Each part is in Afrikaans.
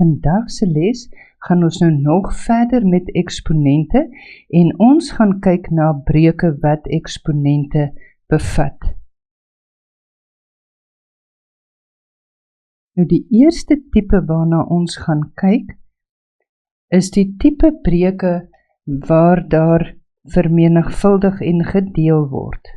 vandag se les gaan ons nou nog verder met eksponente en ons gaan kyk na breuke wat eksponente bevat. Nou die eerste tipe waarna ons gaan kyk, is die tipe breuke waar daar vermenigvuldig en gedeel word.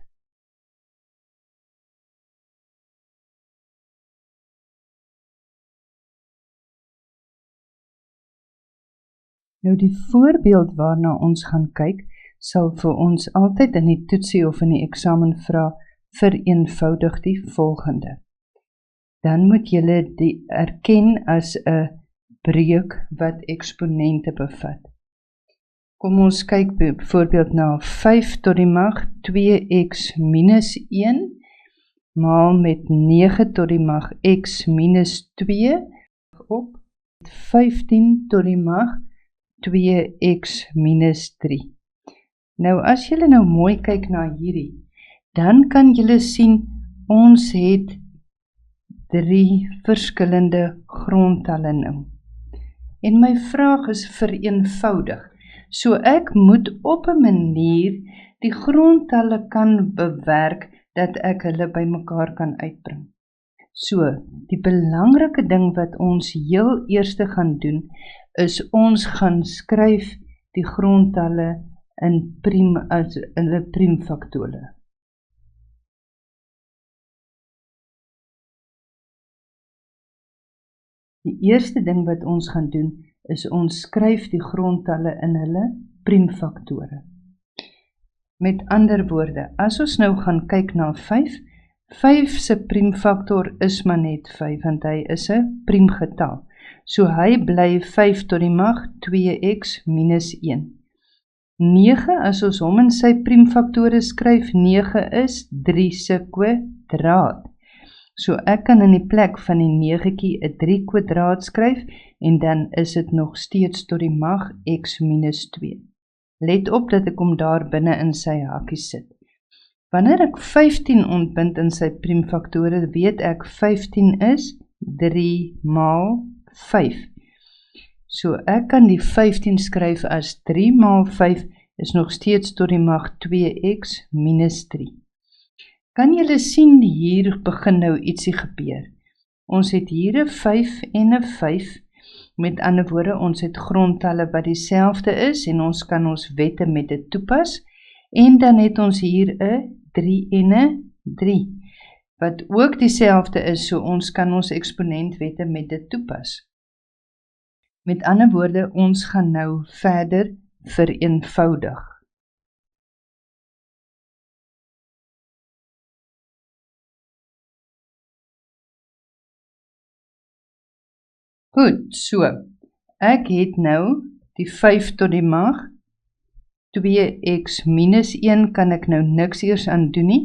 Nou die voorbeeld waarna ons gaan kyk, sal vir ons altyd in die toetsie of in die eksamen vra, vereenvoudig die volgende. Dan moet julle die erken as 'n breuk wat eksponente bevat. Kom ons kyk byvoorbeeld na 5 tot die mag 2x minus 1 maal met 9 tot die mag x minus 2 op 15 tot die mag 2x minus 3. Nou as julle nou mooi kyk na hierdie, dan kan julle sien ons het 3 verskillende grondtalle nou. En my vraag is vereenvoudig. So ek moet op 'n manier die grondtalle kan bewerk dat ek hulle bymekaar kan uitbring. So, die belangrike ding wat ons heel eerste gaan doen, is ons gaan skryf die grondtalle in hulle priemfaktore. Die eerste ding wat ons gaan doen, is ons skryf die grondtalle in hulle priemfaktore. Met ander woorde, as ons nou gaan kyk na 5 se priemfaktor is maar net 5, want hy is 'n priemgetal. So hy bly 5 tot die mag 2x minus 1. 9, as ons hom in sy priemfaktore skryf, 9 is 3 se kwadraat. So ek kan in die plek van die 9kie 'n 3 kwadraat skryf, en dan is dit nog steeds tot die mag x minus 2. Let op dat ek hom daar binne in sy hakie sit. Wanneer ek 15 ontbind in sy priemfaktore, weet ek 15 is 3 maal 5. So ek kan die 15 skryf as 3 maal 5 is nog steeds tot die mag 2x minus 3. Kan julle sien, hier begin nou ietsie gebeur. Ons het hier 'n 5 en 'n 5, met ander woorde, ons het grondtalle wat dieselfde is, en ons kan ons wette met dit toepas, en dan het ons hier 'n 3 en 'n 3, wat ook dieselfde is, so ons kan ons eksponentwette met dit toepas. Met ander woorde, ons gaan nou verder vereenvoudig. Goed, so, ek het nou die 5 tot die mag 2x minus 1 kan ek nou niks eers aan doen nie.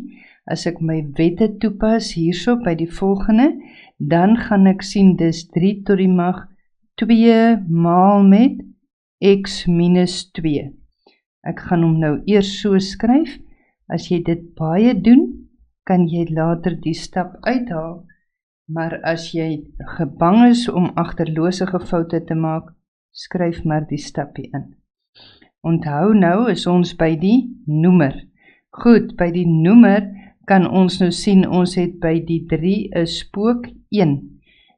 As ek my wette toepas hierso by die volgende, dan gaan ek sien dis 3 tot die mag 2 maal met x minus 2. Ek gaan hom nou eers so skryf. As jy dit baie doen, kan jy later die stap uithaal, maar as jy gebang is om agterlosige foute te maak, skryf maar die stapie in. Onthou nou is ons by die noemer. Goed, by die noemer kan ons nou sien, ons het by die 3 'n spook 1.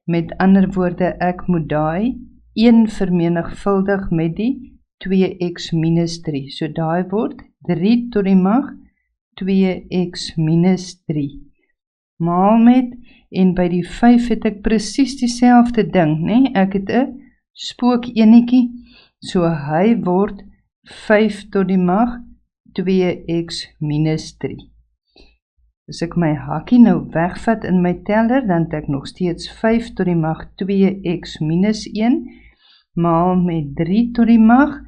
Met ander woorde, ek moet daai 1 vermenigvuldig met die 2x minus 3. So daai word 3 tot die mag 2x minus 3. Maal met, en by die 5 het ek presies dieselfde ding, nee? Ek het 'n spook enetjie, so hy word 5 tot die mag 2x minus 3. As ek my hakkie nou wegvat in my teller, dan het ek nog steeds 5 tot die mag 2x minus 1, maal met 3 tot die mag,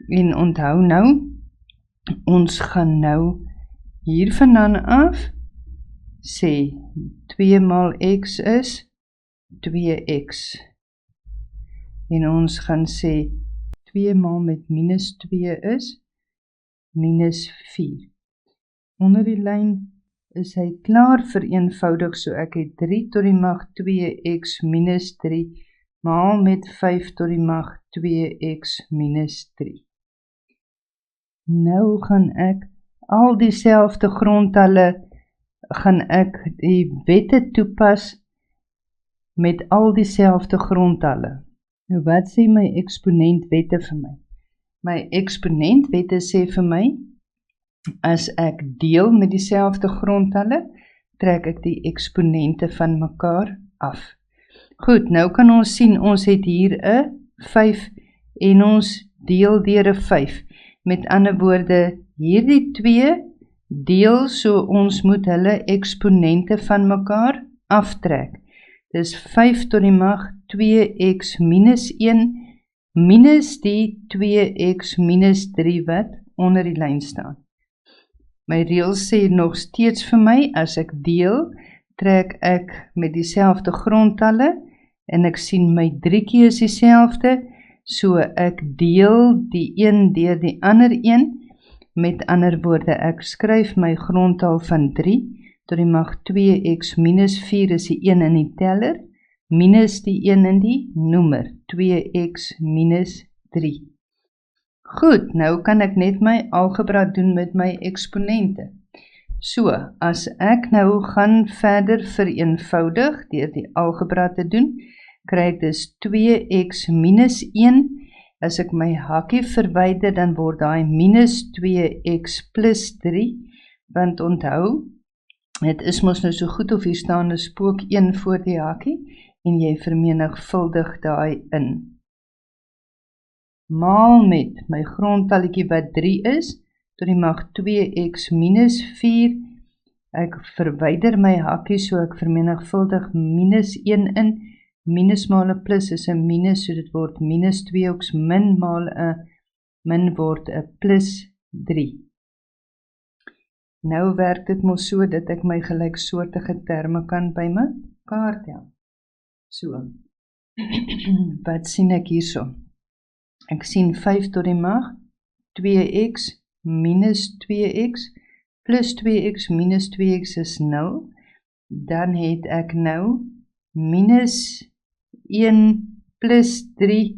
en onthou nou, ons gaan nou hiervandaan af, sê 2 maal x is 2x, en ons gaan sê 2 maal met minus 2 is minus 4. Onder die lyn is hy klaar vereenvoudig, so ek het 3 tot die mag 2x minus 3 maal met 5 tot die mag 2x minus 3. Nou gaan ek al dieselfde grondtalle, gaan ek die wette toepas met al dieselfde grondtalle. Nou wat sê my eksponentwette vir my? My eksponentwette sê vir my, as ek deel met dieselfde grondtalle, trek ek die eksponente van mekaar af. Goed, nou kan ons sien, ons het hier 'n 5 en ons deel deur 'n 5. Met ander woorde, hierdie 2 deel, so ons moet hulle eksponente van mekaar aftrek. Dis 5 tot die mag 2x minus 1 minus die 2x minus 3 wat onder die lyn staan. My reël sê nog steeds vir my, as ek deel, trek ek met dieselfde grondtalle en ek sien my driekie is dieselfde, so ek deel die een deur die ander een. Met ander woorde, ek skryf my grondtal van 3 tot die mag 2x minus 4 is die 1 in die teller, minus die 1 in die noemer, 2x minus 3. Goed, nou kan ek net my algebra doen met my eksponente. So, as ek nou gaan verder vereenvoudig deur die algebra te doen, kry ek dus 2x minus 1. As ek my hakkie verwyder, dan word daai minus 2x plus 3, want onthou, het is mos nou so goed of hier staan 'n spook 1 voor die hakkie, en jy vermenigvuldig daai in. Maal met my grondtalletjie wat 3 is, tot die mag 2x minus 4, ek verwyder my hakkie, so ek vermenigvuldig minus 1 in, minus maal 'n plus is 'n minus, so dit word minus 2x min maal 'n min word 'n plus 3. Nou werk dit mos so, dat ek my gelyksoortige terme kan by mekaar tel. So, wat sien ek hierso? Ek sien 5 tot die mag 2x minus 2x plus 2x minus 2x is 0. Dan het ek nou minus 1 plus 3,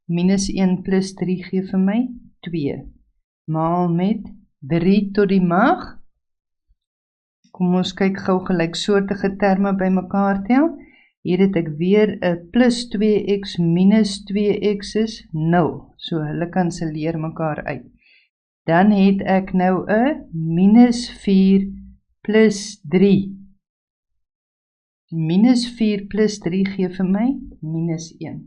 minus 1 plus 3 gee vir my 2, maal met 3 tot die mag. Kom ons kyk gou gelyksoortige terme by mekaar tel. Hier het ek weer 'n plus 2x minus 2x is 0, so hulle kanselleer mekaar uit. Dan het ek nou 'n minus 4 plus 3. Minus 4 plus 3 gee vir my minus 1.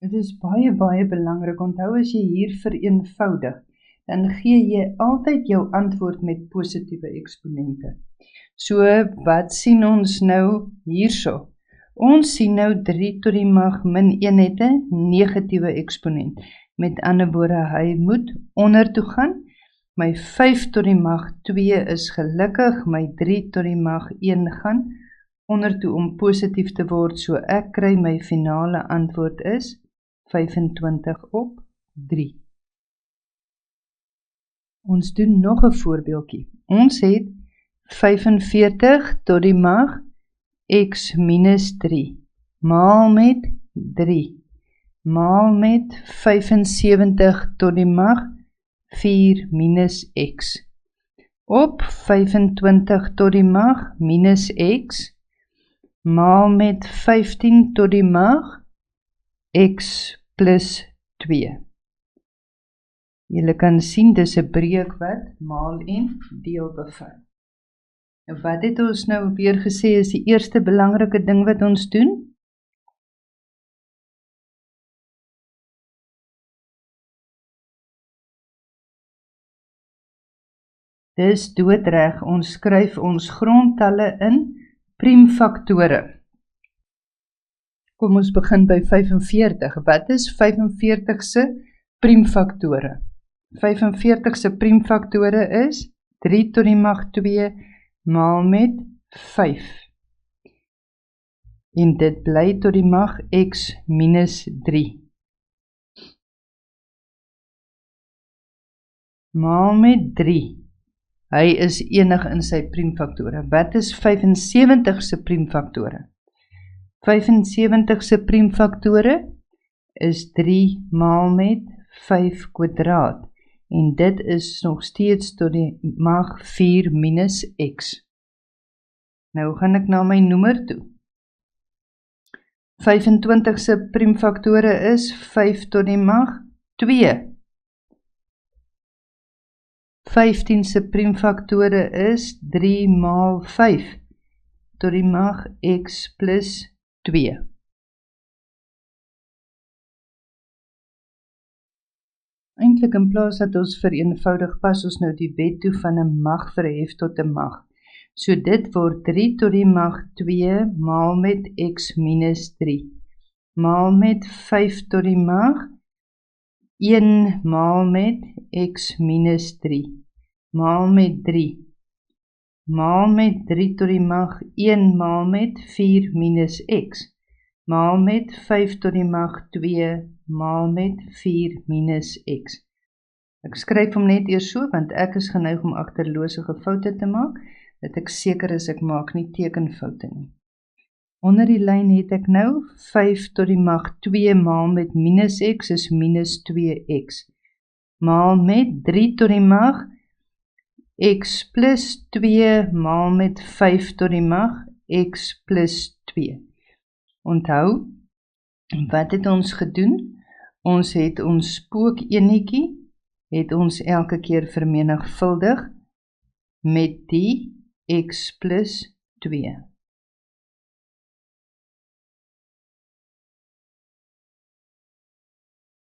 Dit is baie belangrik, onthou as jy hier vereenvoudig, dan gee jy altyd jou antwoord met positiewe eksponente. So, wat sien ons nou hierso? Ons sien nou 3 tot die mag min 1 het 'n negatiewe eksponent. Met ander woorde, hy moet onder toe gaan. My 5 tot die mag 2 is gelukkig, my 3 tot die mag 1 gaan onder toe om positief te word, so ek kry my finale antwoord is 25 op 3. Ons doen nog 'n voorbeeldjie. Ons het 45 tot die mag x minus 3, maal met 3, maal met 75 tot die mag 4 minus x, op 25 tot die mag minus x, maal met 15 tot die mag x plus 2. Julle kan sien, dis 'n breek wat maal en deel bevat. En wat het ons nou weer gesê is die eerste belangrike ding wat ons doen? Dis doodreg, ons skryf ons grondtalle in priemfaktore. Kom ons begin by 45. Wat is 45 se priemfaktore? 45 se priemfaktore is 3 tot die mag 2 maal met 5. En dit bly tot die mag x minus 3. Maal met 3. Hy is enig in sy priemfaktore. Wat is 75 se priemfaktore? 75 se priemfaktore is 3 maal met 5 kwadraat. En dit is nog steeds tot die mag 4 minus x. Nou gaan ek na my noemer toe. 25 se priemfaktore is 5 tot die mag 2. 15 se priemfaktore is 3 maal 5 tot die mag x plus 2. Eintlik in plaas dat ons vereenvoudig, pas ons nou die wet toe van 'n mag verhef tot 'n mag. So dit word 3 tot die mag 2 maal met x minus 3. Maal met 5 tot die mag 1 maal met x minus 3. Maal met 3. Maal met 3 tot die mag 1 maal met 4 minus x. Maal met 5 tot die mag 2 maal met 4 minus x. Ek skryf hom net eers so, want ek is geneig om agterlosige foute te maak, dat ek seker is ek maak nie tekenfoute nie. Onder die lyn het ek nou 5 tot die mag 2 maal met minus x is minus 2x. Maal met 3 tot die mag x plus 2 maal met 5 tot die mag x plus 2. Onthou, wat het ons gedoen? Ons het ons spookenetjie, het ons elke keer vermenigvuldig met die x plus 2.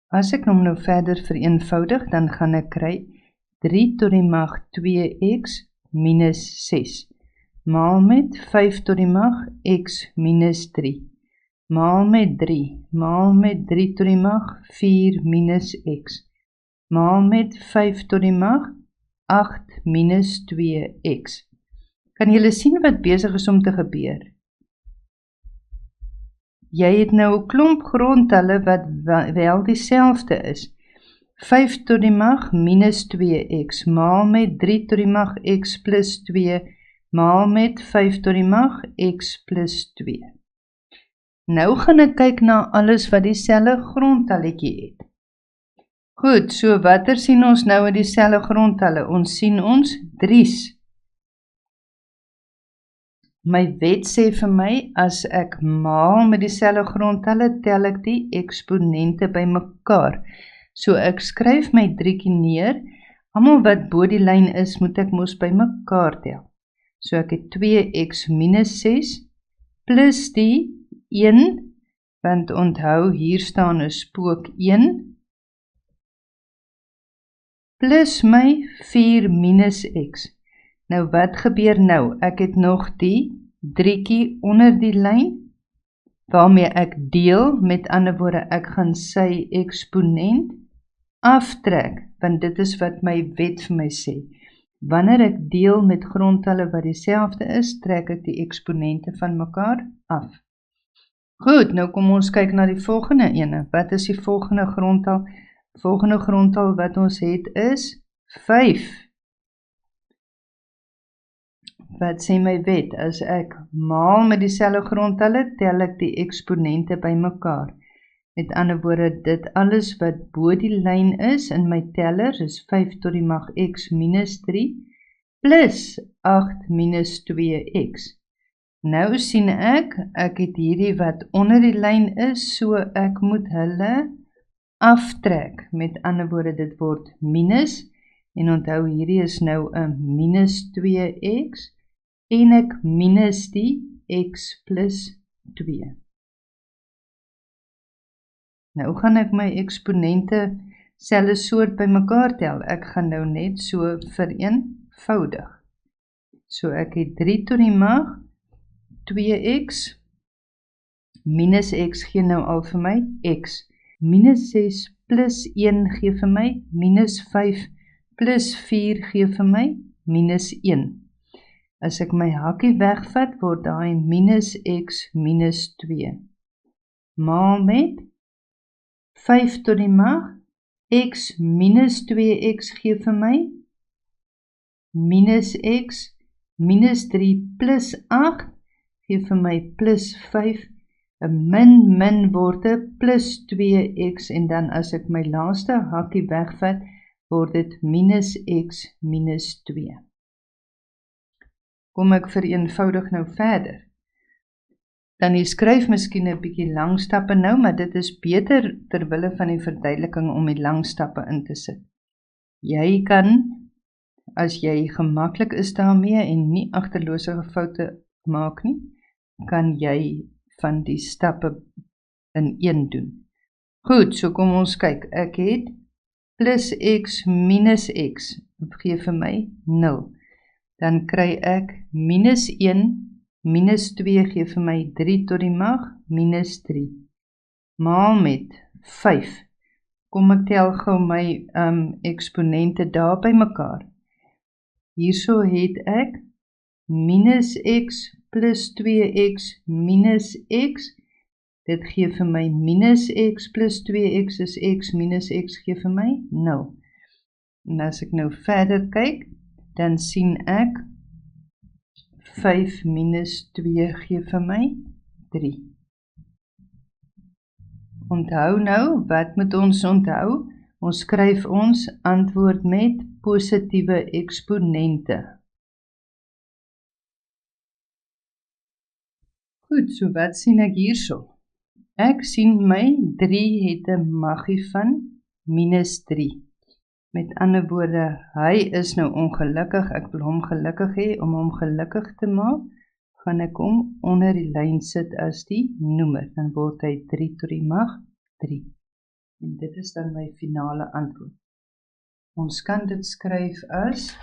As ek hom nou verder vereenvoudig, dan gaan ek kry 3 tot die mag 2x minus 6, maal met 5 tot die mag x minus 3, maal met 3, maal met 3 tot die mag 4 minus x, maal met 5 tot die mag 8 minus 2x. Kan julle sien wat besig is om te gebeur? Jy het nou 'n klomp grondtalle wat wel dieselfde is. 5 tot die mag minus 2x, maal met 3 tot die mag x plus 2, maal met 5 tot die mag x plus 2. Nou gaan ek kyk na alles wat dieselfde grondtalletjie het. Goed, so watter sien ons nou in dieselfde grondtalle? Ons sien ons 3's. My wet sê vir my, as ek maal met dieselfde grondtalle, tel ek die eksponente bymekaar. So ek skryf my 3 neer, almal wat bo die lyn is, moet ek mos bymekaar tel. So ek het 2x minus 6, plus die 1, want onthou, hier staan 'n spook 1, plus my 4 minus x. Nou wat gebeur nou? Ek het nog die 3 onder die lyn, waarmee ek deel, met ander woorde, ek gaan sy eksponent aftrek, want dit is wat my wet vir my sê. Wanneer ek deel met grondtalle wat dieselfde is, trek ek die eksponente van mekaar af. Goed, nou kom ons kyk na die volgende ene. Wat is die volgende grondtal? Volgende grondtal wat ons het is 5. Wat sê my wet? As ek maal met dieselfde grondtalle, tel ek die eksponente bymekaar. Met ander woorde, dit alles wat bo die lyn is in my teller is 5 tot die mag x minus 3 plus 8 minus 2x. Nou sien ek het hierdie wat onder die lyn is, so ek moet hulle aftrek. Met ander woorde, dit word minus, en onthou hierdie is nou 'n minus 2x, en ek minus die x plus 2. Nou gaan ek my eksponente selfde soort bymekaar tel. Ek gaan nou net so vereenvoudig. So ek het 3 tot die mag 2x, minus x gee nou al vir my x, minus 6 plus 1 gee vir my minus 5, plus 4 gee vir my minus 1. As ek my hakkie wegvat, word daai minus x minus 2. Maal met 5 tot die mag, x minus 2x gee vir my minus x, minus 3 plus 8 gee vir my plus 5, 'n min word 'n plus 2x en dan as ek my laaste hakkie wegvat, word dit minus x minus 2. Kom ek vereenvoudig nou verder. Dan die skryf miskien 'n bietjie lang stappe nou, maar dit is beter terwille van die verduideliking om die lang stappe in te sit. Jy kan, as jy gemaklik is daarmee en nie agterlose foute maak nie, kan jy van die stappe in een doen. Goed, so kom ons kyk. Ek het plus x minus x, gee vir my 0. Dan kry ek minus 1 minus 2 gee vir my 3 tot die mag minus 3. Maal met 5. Kom ek tel gou my eksponente daar by mekaar. Hierso het ek minus x plus 2x minus x. Dit gee vir my minus x plus 2x is x minus x gee vir my 0. En as ek nou verder kyk, dan sien ek 5 minus 2 gee vir my 3. Onthou nou, wat moet ons onthou? Ons skryf ons antwoord met positiewe eksponente. Goed, so wat sien ek hierso? Ek sien my 3 het 'n maggie van minus 3. Met ander woorde, hy is nou ongelukkig, ek wil hom gelukkig hê, om hom gelukkig te maak, gaan ek hom onder die lyn sit as die noemer, dan word hy 3 tot die mag 3. En dit is dan my finale antwoord. Ons kan dit skryf as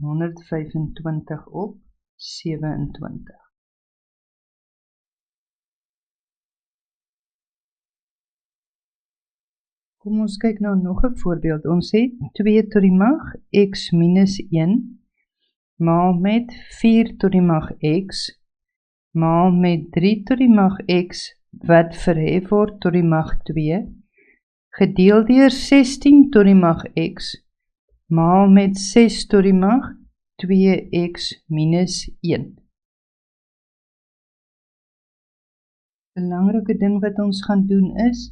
125 op 27. Kom ons kyk nou nog 'n voorbeeld. Ons het 2 tot die mag x minus 1 maal met 4 tot die mag x maal met 3 tot die mag x wat verhef word tot die mag 2 gedeel deur 16 tot die mag x maal met 6 tot die mag 2x minus 1. Belangrike ding wat ons gaan doen is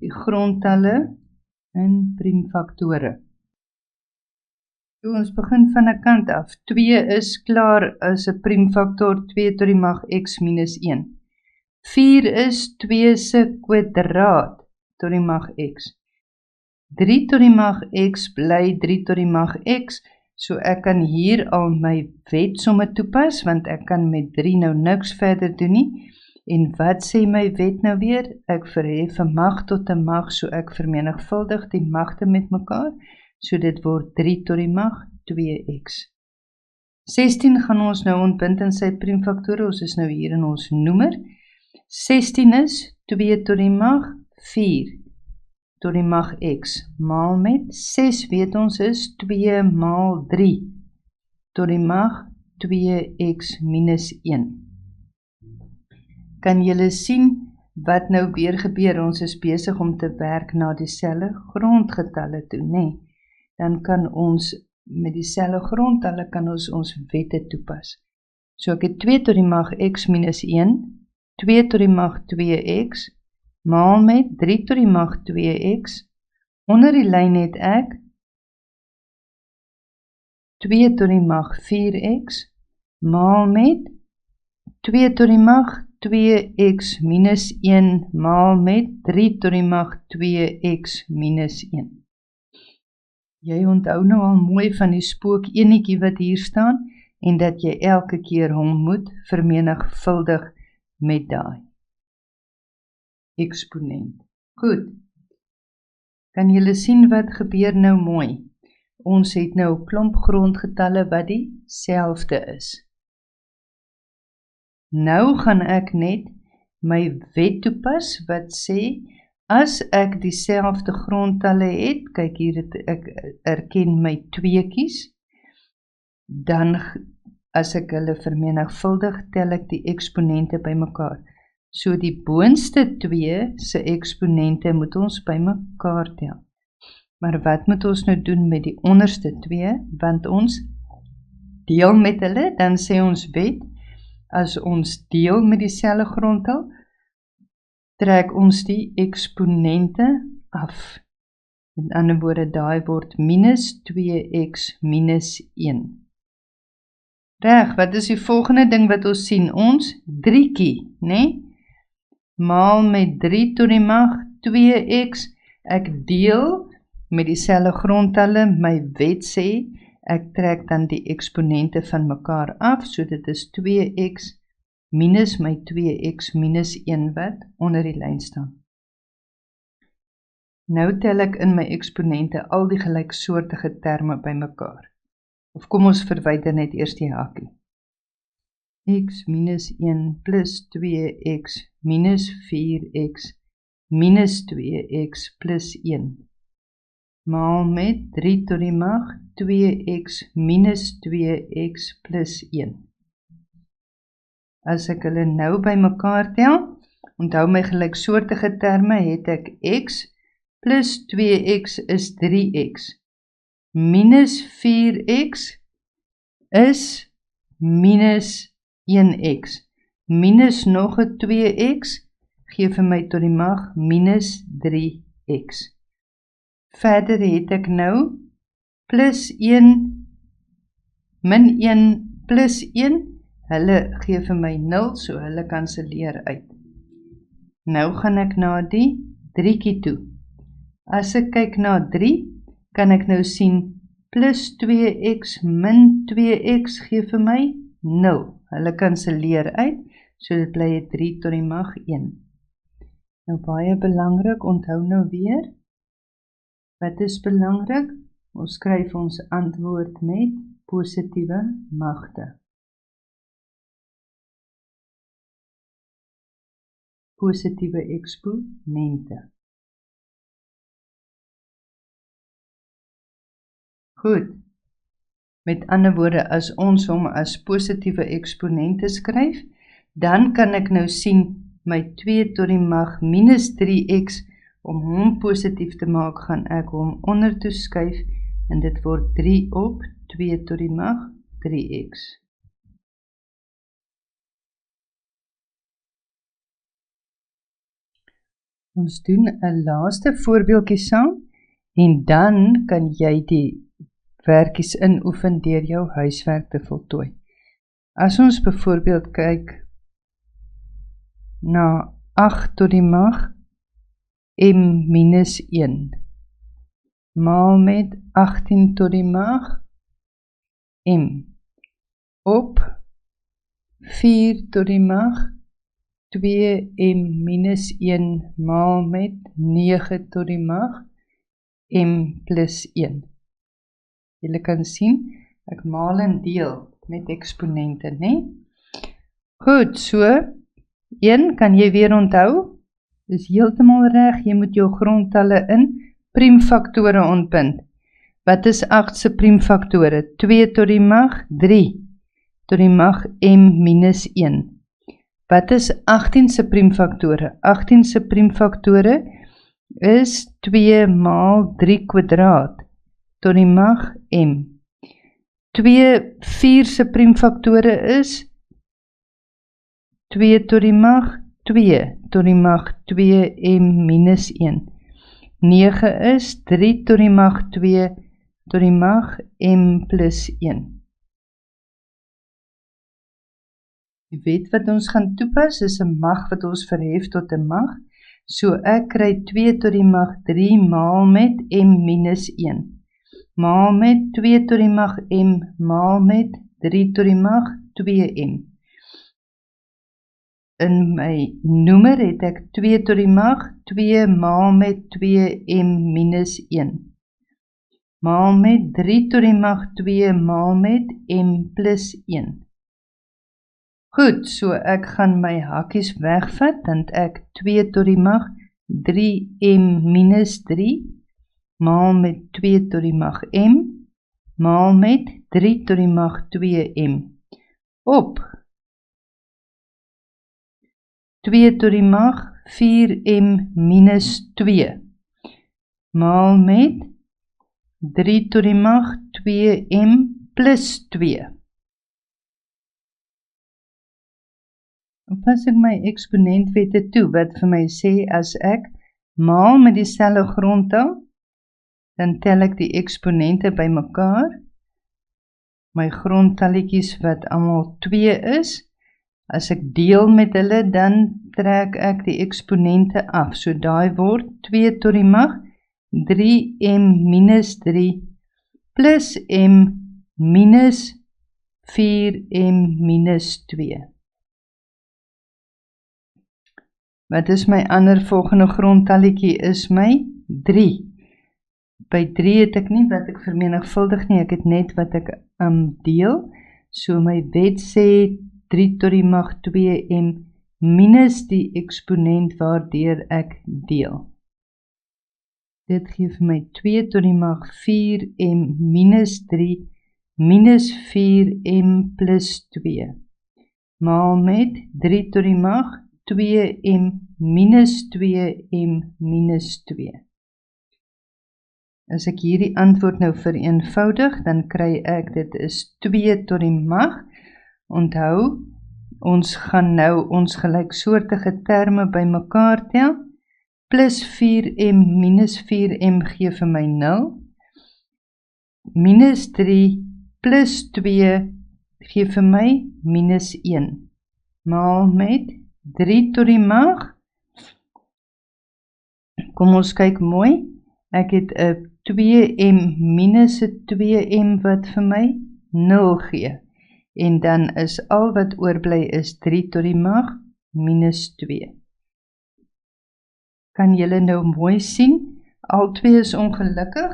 die grondtalle in priemfaktore. Ons begin van 'n kant af. 2 is klaar as 'n priemfaktor 2 tot die mag x minus 1. 4 is 2 se kwadraat tot die mag x. 3 tot die mag x bly 3 tot die mag x, so ek kan hier al my wetsomme toepas, want ek kan met 3 nou niks verder doen nie. En wat sê my wet nou weer? Ek verhef 'n mag tot 'n mag, so ek vermenigvuldig die magte met mekaar, so dit word 3 tot die mag 2x. 16 gaan ons nou ontbind in sy priemfaktore, ons is nou hier in ons noemer. 16 is 2 tot die mag 4 tot die mag x, maal met 6 weet ons is 2 maal 3 tot die mag 2x minus 1. Kan julle sien wat nou weer gebeur? Ons is besig om te werk na dieselfde grondgetalle toe, nee. Dan kan ons met dieselfde grondtalle kan ons wette toepas. So ek het 2 tot die mag x minus 1, 2 tot die mag 2x, maal met 3 tot die mag 2x, onder die lyn het ek 2 tot die mag 4x, maal met 2 tot die mag 2x minus 1 maal met 3 tot die mag 2x minus 1. Jy onthou nou al mooi van die spook enetjie wat hier staan en dat jy elke keer hom moet vermenigvuldig met daai eksponent. Goed. Kan julle sien wat gebeur nou mooi? Ons het nou 'n klomp grondgetalle wat dieselfde is. Nou gaan ek net my wet toepas wat sê, as ek dieselfde grondtalle het, kyk hier het ek erken my tweekies, dan as ek hulle vermenigvuldig, tel ek die eksponente by mekaar. So die boonste 2 se eksponente moet ons by mekaar tel. Maar wat moet ons nou doen met die onderste 2? Want ons deel met hulle, dan sê ons wet, as ons deel met dieselfde grondtal, trek ons die eksponente af. Met ander woorde, daai word minus 2x minus 1. Reg, wat is die volgende ding wat ons sien? Ons 3kie, né? Maal met 3 tot die mag 2x. Ek deel met dieselfde grondtalle. My wet sê, ek trek dan die eksponente van mekaar af, so dit is 2x minus my 2x minus 1 wat onder die lyn staan. Nou tel ek in my eksponente al die gelyksoortige terme by mekaar. Of kom ons verwyder net eers die hakie. X minus 1 plus 2x minus 4x minus 2x plus 1. Maal met 3 tot die mag 2x minus 2x plus 1. As ek hulle nou by mekaar tel, onthou my gelyksoortige terme, het ek x plus 2x is 3x. Minus 4x is minus 1x. Minus nog 'n 2x gee vir my tot die mag minus 3x. Verder het ek nou plus 1 min 1 plus 1. Hulle gee vir my 0, so hulle kanselleer uit. Nou gaan ek na die 3kie toe. As ek kyk na 3, kan ek nou sien plus 2x min 2x gee vir my 0. Hulle kanselleer uit, so dit bly 3 tot die mag 1. Nou baie belangrik, onthou nou weer. Wat is belangrik? Ons skryf ons antwoord met positiewe magte. Positiewe eksponente. Goed. Met ander woorde, as ons hom as positiewe eksponente skryf, dan kan ek nou sien my 2 tot die mag minus 3x, om hom positief te maak, gaan ek hom onder toe skuif, en dit word 3 op 2 tot die mag 3x. Ons doen 'n laaste voorbeeldjie saam, en dan kan jy die werkies inoefen deur jou huiswerk te voltooi. As ons byvoorbeeld kyk na 8 tot die mag m minus 1, maal met 18 tot die mag m, op 4 tot die mag 2m minus 1, maal met 9 tot die mag m plus 1. Julle kan sien, ek maal en deel met eksponente, né? Goed, so, 1 kan jy weer onthou, dis heeltemal reg, jy moet jou grondtalle in priemfaktore ontbind. Wat is 8 se priemfaktore? 2 tot die mag 3, tot die mag m minus 1. Wat is 18 se priemfaktore? 18 se priemfaktore is 2 maal 3 kwadraat, tot die mag m. 4 se priemfaktore is 2 tot die mag 2, tot die mag 2m minus 1. 9 is 3 tot die mag 2, tot die mag m plus 1. Die wet wat ons gaan toepas is 'n mag wat ons verhef tot 'n mag. So ek kry 2 tot die mag 3 maal met m minus 1. Maal met 2 tot die mag m maal met 3 tot die mag 2m. In my noemer het ek 2 tot die mag 2 maal met 2m minus 1. Maal met 3 tot die mag 2 maal met m plus 1. Goed, so ek gaan my hakies wegvat, want ek 2 tot die mag 3m minus 3 maal met 2 tot die mag m maal met 3 tot die mag 2m op 2 tot die mag 4m minus 2 maal met 3 tot die mag 2m plus 2. pas ek my eksponentwette toe, wat vir my sê, as ek maal met dieselfde grondtal, dan tel ek die eksponente by mekaar, my grondtalletjies wat almal 2 is, as ek deel met hulle, dan trek ek die eksponente af, so daai word 2 tot die mag 3m minus 3 plus m minus 4m minus 2. Wat is my ander volgende grondtalletjie, is my 3. By 3 het ek nie wat ek vermenigvuldig nie, ek het net wat ek deel, so my wet sê 3 tot die mag 2m minus die eksponent waardeur ek deel. Dit gee vir my 2 tot die mag 4m minus 3 minus 4m plus 2, maal met 3 tot die mag 2m minus 2m minus 2. As ek hierdie antwoord nou vereenvoudig, dan kry ek, dit is 2 tot die mag. Onthou, ons gaan nou ons gelyksoortige terme by mekaar tel, plus 4m minus 4m gee vir my 0, minus 3 plus 2 gee vir my minus 1, maal met 3 tot die mag, kom ons kyk mooi, ek het 'n 2m minus 'n 2m wat vir my 0 gee, en dan is al wat oorbly is 3 tot die mag minus 2. Kan julle nou mooi sien, al twee is ongelukkig,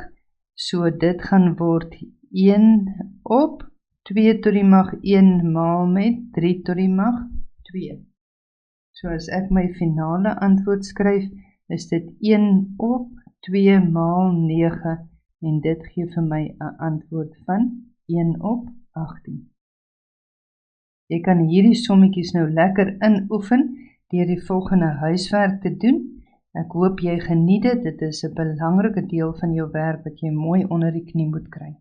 so dit gaan word 1 op 2 tot die mag 1 maal met 3 tot die mag 2. So as ek my finale antwoord skryf, is dit 1 op 2 maal 9, en dit gee vir my 'n antwoord van 1 op 18. Jy kan hierdie sommetjies nou lekker inoefen deur die volgende huiswerk te doen. Ek hoop jy geniet dit, dit is 'n belangrike deel van jou werk wat jy mooi onder die knie moet kry.